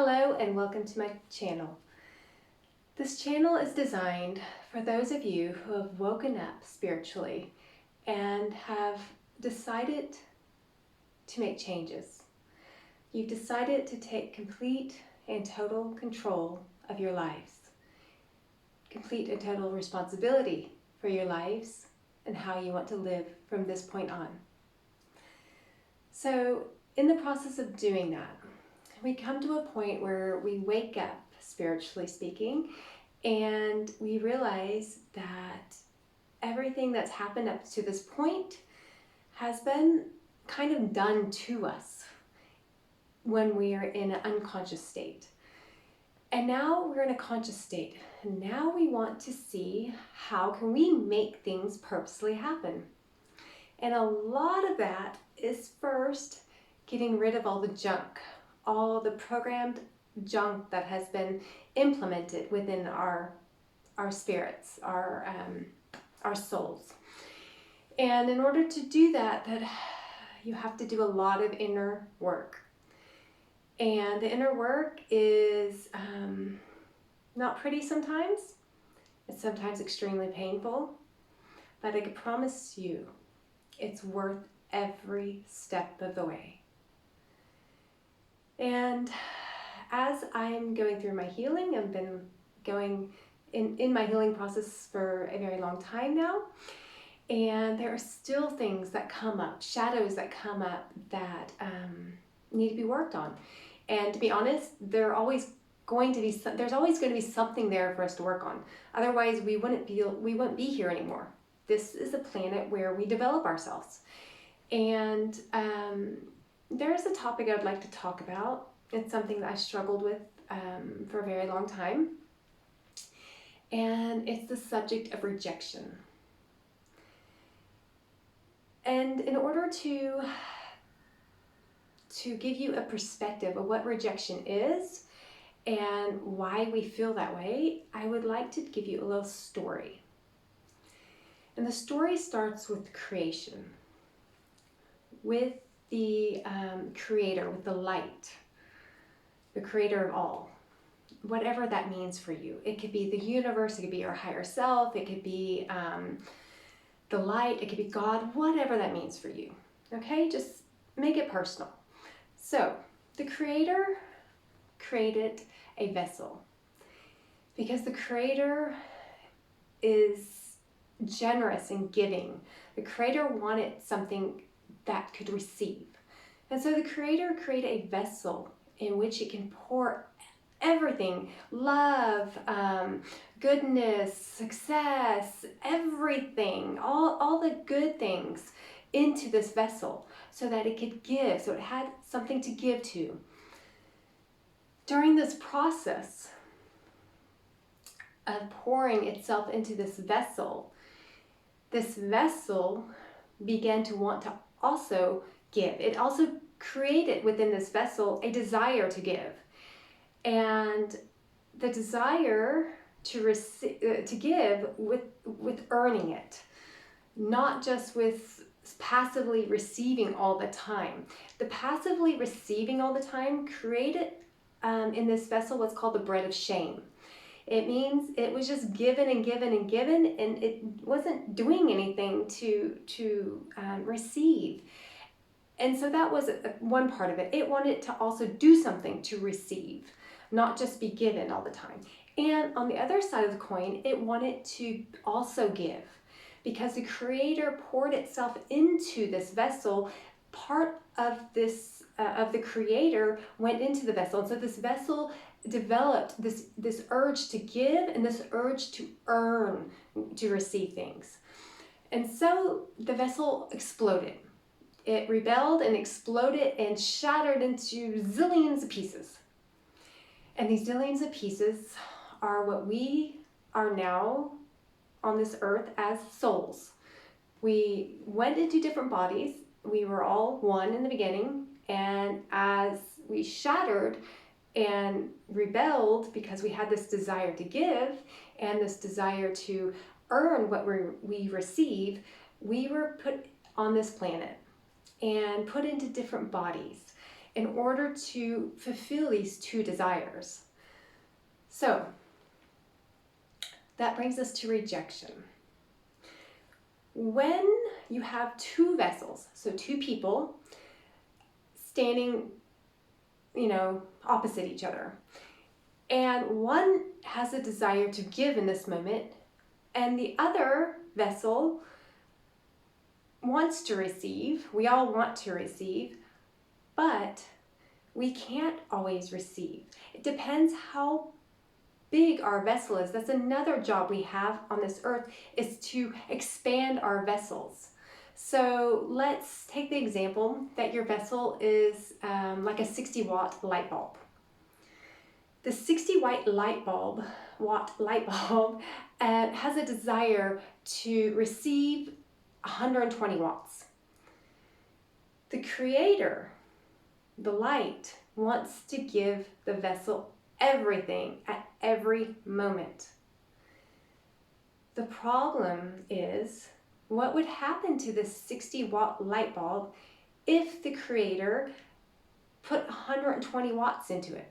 Hello and welcome to my channel. This channel is designed for those of you who have woken up spiritually and have decided to make changes. You've decided to take complete and total control of your lives, complete and total responsibility for your lives and how you want to live from this point on. So in the process of doing that, we come to a point where we wake up, spiritually speaking, and we realize that everything that's happened up to this point has been kind of done to us when we are in an unconscious state. And now we're in a conscious state. And now we want to see how can we make things purposely happen. And a lot of that is first getting rid of all the junk, all the programmed junk that has been implemented within our spirits, our souls. And in order to do that, you have to do a lot of inner work. And the inner work is not pretty sometimes. It's sometimes extremely painful. But I can promise you, it's worth every step of the way. And as I'm going through my healing, I've been going in my healing process for a very long time now, and there are still things that come up, shadows that come up that need to be worked on. And to be honest, there's always going to be something there for us to work on. Otherwise, we wouldn't be here anymore. This is a planet where we develop ourselves. And there's a topic I would like to talk about. It's something that I struggled with for a very long time. And it's the subject of rejection. And in order to give you a perspective of what rejection is and why we feel that way, I would like to give you a little story. And the story starts with creation, with the creator, with the light, the creator of all, whatever that means for you. It could be the universe, it could be your higher self, it could be the light, it could be God, whatever that means for you. Okay, just make it personal. So the creator created a vessel because the creator is generous and giving. The creator wanted something that could receive. And so the creator created a vessel in which it can pour everything, love, goodness, success, everything, all the good things into this vessel so that it could give, so it had something to give to. During this process of pouring itself into this vessel began to want to also give. It also created within this vessel a desire to give. And the desire to give with earning it, not just with passively receiving all the time. The passively receiving all the time created in this vessel what's called the bread of shame. It means it was just given and given and given, and it wasn't doing anything to receive. And so that was one part of it. It wanted to also do something to receive, not just be given all the time. And on the other side of the coin, it wanted to also give, because the creator poured itself into this vessel. Part of this of the creator went into the vessel, and so this vessel developed this urge to give and this urge to earn, to receive things. And so the vessel exploded. It rebelled and exploded and shattered into zillions of pieces. And these zillions of pieces are what we are now on this earth as souls. We went into different bodies. We were all one in the beginning. And as we shattered and rebelled because we had this desire to give and this desire to earn what we receive, we were put on this planet and put into different bodies. in order to fulfill these two desires. So that brings us to rejection. When you have two vessels, so two people standing, opposite each other, and one has a desire to give in this moment, and the other vessel wants to receive. We all want to receive, but we can't always receive. It depends how big our vessel is. That's another job we have on this earth, is to expand our vessels. So let's take the example that your vessel is like a 60-watt light bulb. The 60-watt light bulb has a desire to receive 120 watts. The creator, the light, wants to give the vessel everything at every moment. The problem is, what would happen to this 60-watt light bulb if the creator put 120 watts into it?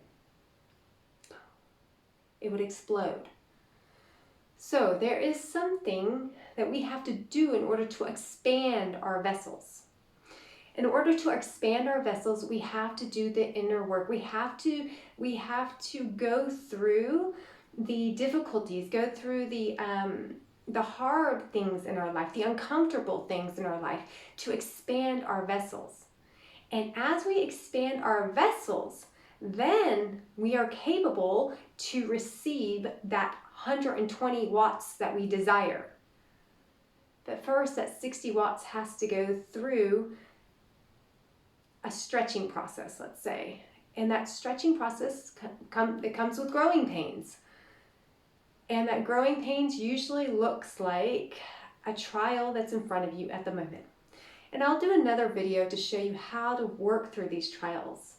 It would explode. So there is something that we have to do in order to expand our vessels. In order to expand our vessels, we have to do the inner work. We have to go through the difficulties, go through the hard things in our life, the uncomfortable things in our life, to expand our vessels. And as we expand our vessels, then we are capable to receive that 120 watts that we desire. But first, that 60 watts has to go through a stretching process, let's say. And that stretching process it comes with growing pains. And that growing pains usually looks like a trial that's in front of you at the moment. And I'll do another video to show you how to work through these trials.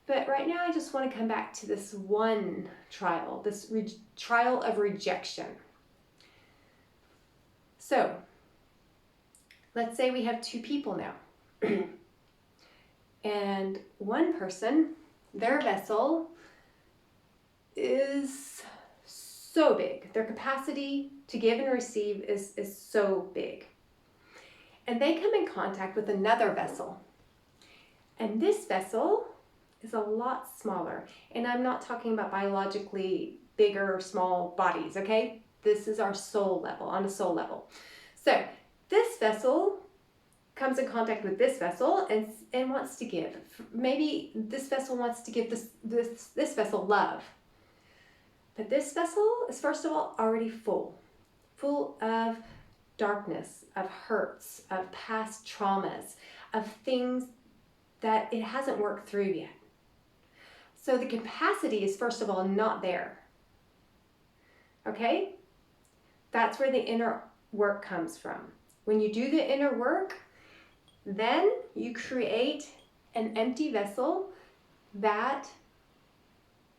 But right now I just want to come back to this one trial, this trial of rejection. So let's say we have two people now. And one person, their vessel is so big. Their capacity to give and receive is so big. And they come in contact with another vessel. And this vessel is a lot smaller. And I'm not talking about biologically bigger or small bodies, okay? This is our soul level, on a soul level. So this vessel comes in contact with this vessel and wants to give. Maybe this vessel wants to give this vessel love. But this vessel is, first of all, already full of darkness, of hurts, of past traumas, of things that it hasn't worked through yet. So the capacity is, first of all, not there. Okay? That's where the inner work comes from. When you do the inner work, then you create an empty vessel that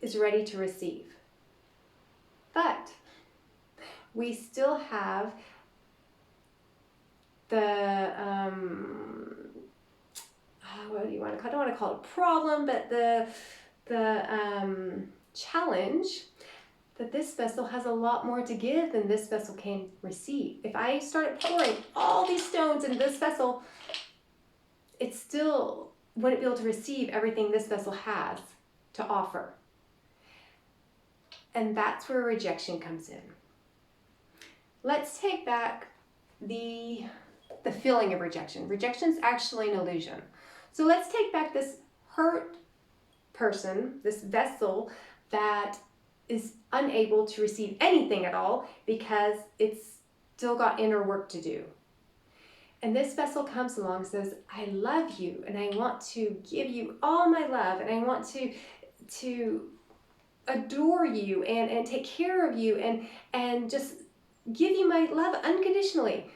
is ready to receive. But we still have the, what do you want to call it? I don't want to call it a problem, but the challenge that this vessel has a lot more to give than this vessel can receive. If I started pouring all these stones into this vessel, it still wouldn't be able to receive everything this vessel has to offer. And that's where rejection comes in. Let's take back the feeling of rejection. Rejection is actually an illusion. So let's take back this hurt person, this vessel that is unable to receive anything at all because it's still got inner work to do. And this vessel comes along and says, I love you, and I want to give you all my love, and I want to adore you and take care of you and just give you my love unconditionally.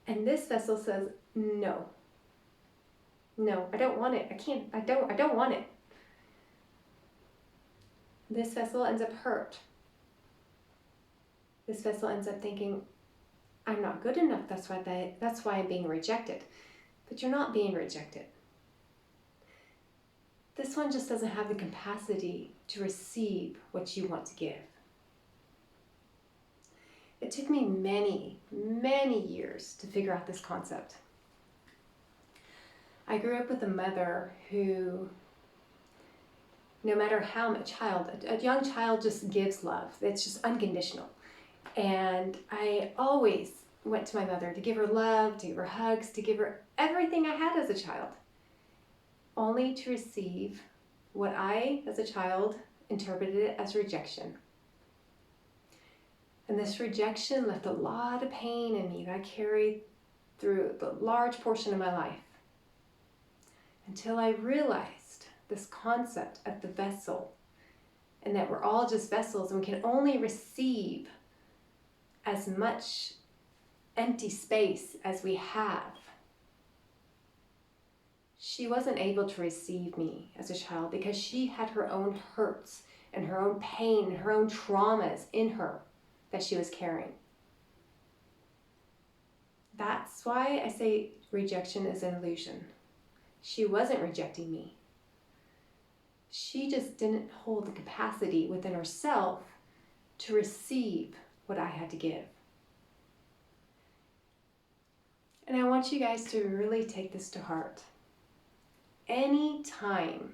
And this vessel says, no, I don't want it. I don't want it. This vessel ends up hurt. This vessel ends up thinking, I'm not good enough. That's why I'm being rejected. But you're not being rejected. This one just doesn't have the capacity to receive what you want to give. It took me many, many years to figure out this concept. I grew up with a mother who, no matter how much a young child just gives love. It's just unconditional. And I always went to my mother to give her love, to give her hugs, to give her everything I had as a child, only to receive what I, as a child, interpreted as rejection. And this rejection left a lot of pain in me that I carried through the large portion of my life, until I realized this concept of the vessel, and that we're all just vessels and we can only receive as much empty space as we have. She wasn't able to receive me as a child because she had her own hurts and her own pain and her own traumas in her that she was carrying. That's why I say rejection is an illusion. She wasn't rejecting me. She just didn't hold the capacity within herself to receive what I had to give. And I want you guys to really take this to heart. Anytime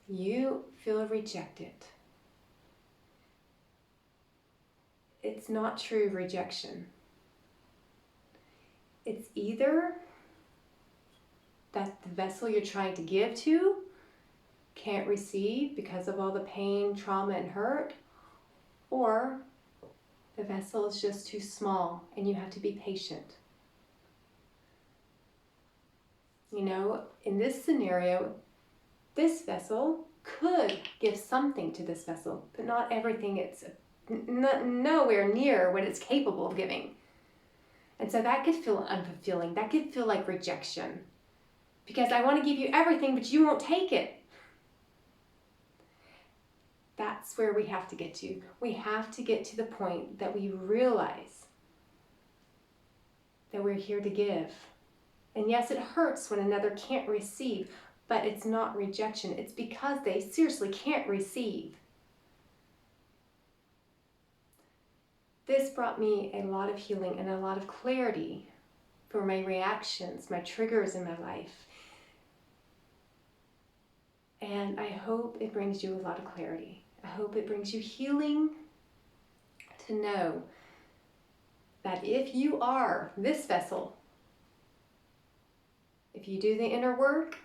you feel rejected, it's not true rejection. It's either that the vessel you're trying to give to can't receive because of all the pain, trauma, and hurt, or the vessel is just too small and you have to be patient. You know, in this scenario, this vessel could give something to this vessel, but not everything. It's nowhere near what it's capable of giving. And so that could feel unfulfilling. That could feel like rejection. Because I want to give you everything, but you won't take it. That's where we have to get to. We have to get to the point that we realize that we're here to give. And yes, it hurts when another can't receive, but it's not rejection. It's because they seriously can't receive. This brought me a lot of healing and a lot of clarity for my reactions, my triggers in my life. And I hope it brings you a lot of clarity. I hope it brings you healing to know that if you are this vessel, if you do the inner work,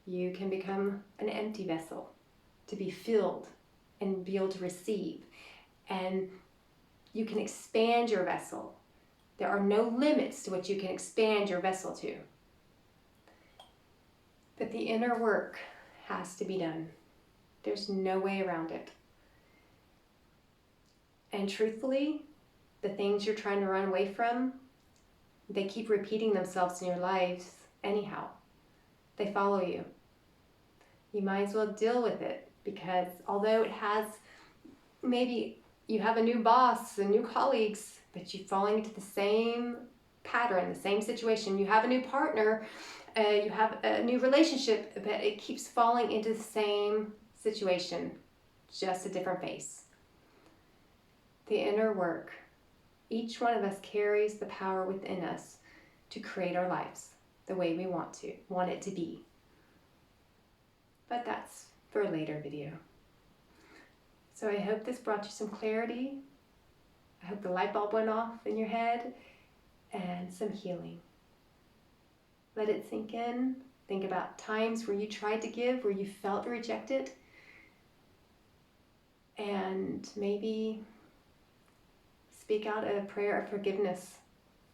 you can become an empty vessel to be filled and be able to receive. And you can expand your vessel. There are no limits to what you can expand your vessel to. But the inner work has to be done. There's no way around it. And truthfully, the things you're trying to run away from, they keep repeating themselves in your lives anyhow. They follow you. You might as well deal with it, because although it has, maybe you have a new boss and new colleagues, but you're falling into the same pattern, the same situation. You have a new partner, you have a new relationship, but it keeps falling into the same situation, just a different face. The inner work. Each one of us carries the power within us to create our lives the way we want it to be. But that's for a later video. So I hope this brought you some clarity. I hope the light bulb went off in your head, and some healing. Let it sink in. Think about times where you tried to give, where you felt rejected, and maybe speak out a prayer of forgiveness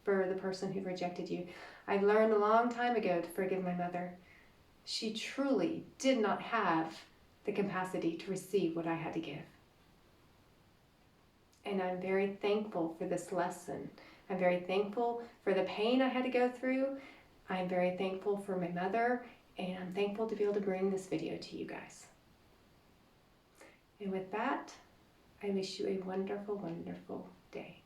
for the person who rejected you. I learned a long time ago to forgive my mother. She truly did not have the capacity to receive what I had to give. And I'm very thankful for this lesson. I'm very thankful for the pain I had to go through. I'm very thankful for my mother, and I'm thankful to be able to bring this video to you guys. And with that, I wish you a wonderful, wonderful day.